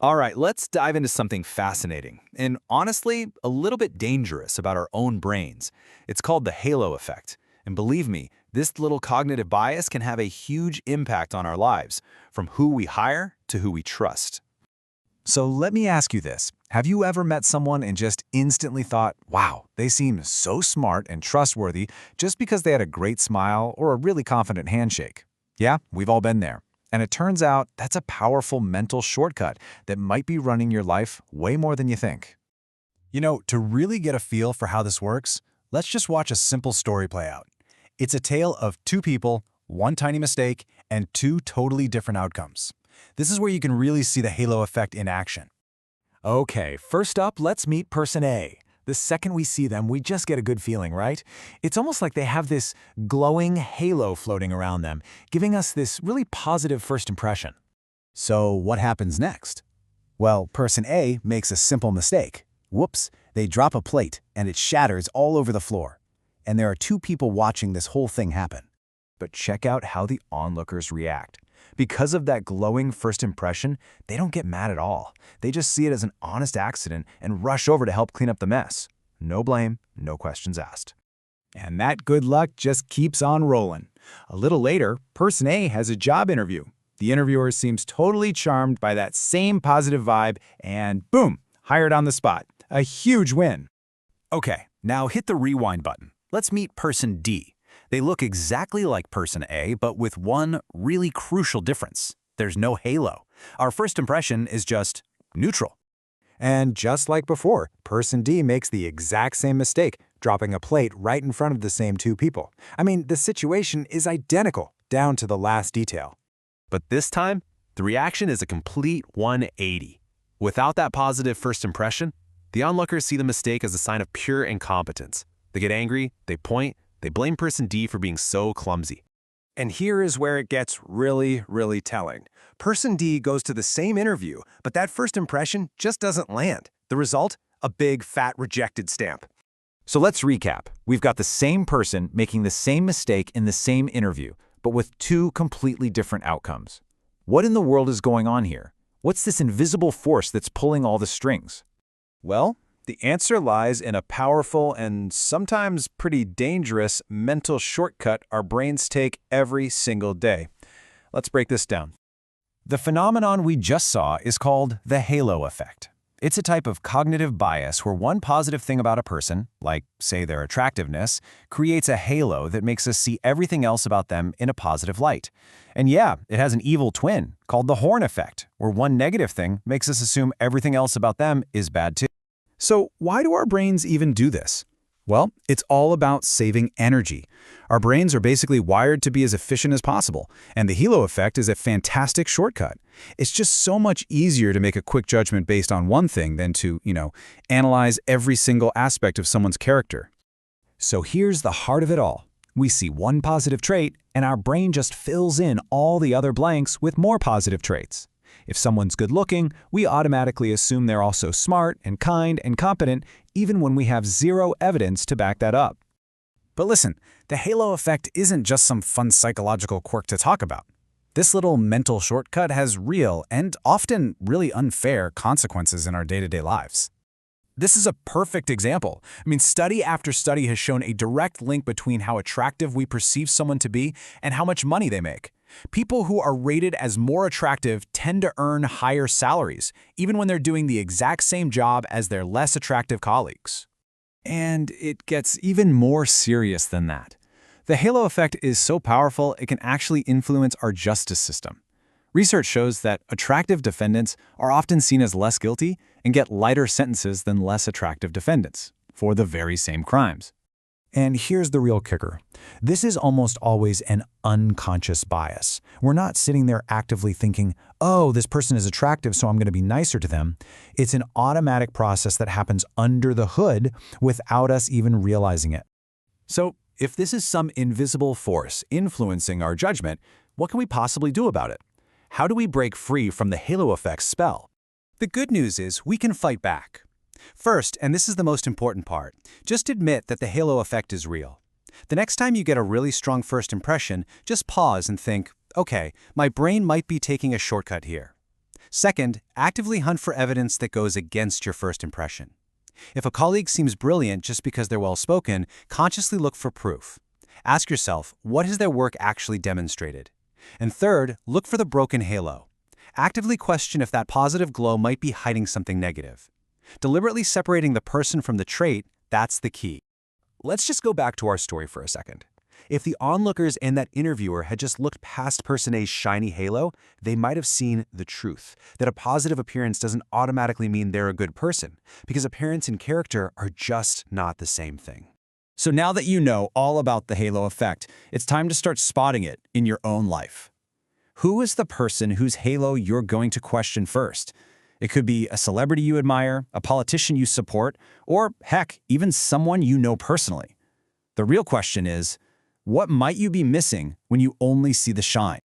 All right, let's dive into something fascinating and honestly, a little bit dangerous about our own brains. It's called the halo effect. And believe me, this little cognitive bias can have a huge impact on our lives, from who we hire to who we trust. So let me ask you this. Have you ever met someone and just instantly thought, wow, they seem so smart and trustworthy just because they had a great smile or a really confident handshake? Yeah, we've all been there. And it turns out that's a powerful mental shortcut that might be running your life way more than you think. To really get a feel for how this works, let's just watch a simple story play out. It's a tale of two people, one tiny mistake, and two totally different outcomes. This is where you can really see the halo effect in action. Okay, first up, let's meet person A. The second we see them, we just get a good feeling, right? It's almost like they have this glowing halo floating around them, giving us this really positive first impression. So what happens next? Well, person A makes a simple mistake. Whoops, they drop a plate and it shatters all over the floor. And there are two people watching this whole thing happen. But check out how the onlookers react. Because of that glowing first impression, they don't get mad at all. They just see it as an honest accident and rush over to help clean up the mess. No blame, no questions asked. And that good luck just keeps on rolling. A little later, person A has a job interview. The interviewer seems totally charmed by that same positive vibe and boom, hired on the spot. A huge win. Okay, now hit the rewind button. Let's meet person D. They look exactly like person A, but with one really crucial difference. There's no halo. Our first impression is just neutral. And just like before, person D makes the exact same mistake, dropping a plate right in front of the same two people. I mean, the situation is identical, down to the last detail. But this time, the reaction is a complete 180. Without that positive first impression, the onlookers see the mistake as a sign of pure incompetence. They get angry, they point, they blame person D for being so clumsy. And here is where it gets really, really telling. Person D goes to the same interview, but that first impression just doesn't land. The result? A big, fat rejected stamp. So let's recap. We've got the same person making the same mistake in the same interview, but with two completely different outcomes. What in the world is going on here? What's this invisible force that's pulling all the strings? Well, the answer lies in a powerful and sometimes pretty dangerous mental shortcut our brains take every single day. Let's break this down. The phenomenon we just saw is called the halo effect. It's a type of cognitive bias where one positive thing about a person, like, say, their attractiveness, creates a halo that makes us see everything else about them in a positive light. And yeah, it has an evil twin called the horn effect, where one negative thing makes us assume everything else about them is bad too. So why do our brains even do this? Well, it's all about saving energy. Our brains are basically wired to be as efficient as possible, and the halo effect is a fantastic shortcut. It's just so much easier to make a quick judgment based on one thing than to, analyze every single aspect of someone's character. So here's the heart of it all. We see one positive trait, and our brain just fills in all the other blanks with more positive traits. If someone's good-looking, we automatically assume they're also smart and kind and competent, even when we have zero evidence to back that up. But listen, the halo effect isn't just some fun psychological quirk to talk about. This little mental shortcut has real and often really unfair consequences in our day-to-day lives. This is a perfect example. Study after study has shown a direct link between how attractive we perceive someone to be and how much money they make. People who are rated as more attractive tend to earn higher salaries, even when they're doing the exact same job as their less attractive colleagues. And it gets even more serious than that. The halo effect is so powerful it can actually influence our justice system. Research shows that attractive defendants are often seen as less guilty and get lighter sentences than less attractive defendants for the very same crimes. And here's the real kicker. This is almost always an unconscious bias. We're not sitting there actively thinking, oh, this person is attractive, so I'm going to be nicer to them. It's an automatic process that happens under the hood without us even realizing it. So, if this is some invisible force influencing our judgment, what can we possibly do about it? How do we break free from the halo effect spell? The good news is we can fight back. First, and this is the most important part, just admit that the halo effect is real. The next time you get a really strong first impression, just pause and think, okay, my brain might be taking a shortcut here. Second, actively hunt for evidence that goes against your first impression. If a colleague seems brilliant just because they're well-spoken, consciously look for proof. Ask yourself, what has their work actually demonstrated? And third, look for the broken halo. Actively question if that positive glow might be hiding something negative. Deliberately separating the person from the trait, that's the key. Let's just go back to our story for a second. If the onlookers and that interviewer had just looked past Person A's shiny halo, they might have seen the truth, that a positive appearance doesn't automatically mean they're a good person, because appearance and character are just not the same thing. So now that you know all about the halo effect, it's time to start spotting it in your own life. Who is the person whose halo you're going to question first? It could be a celebrity you admire, a politician you support, or heck, even someone you know personally. The real question is, what might you be missing when you only see the shine?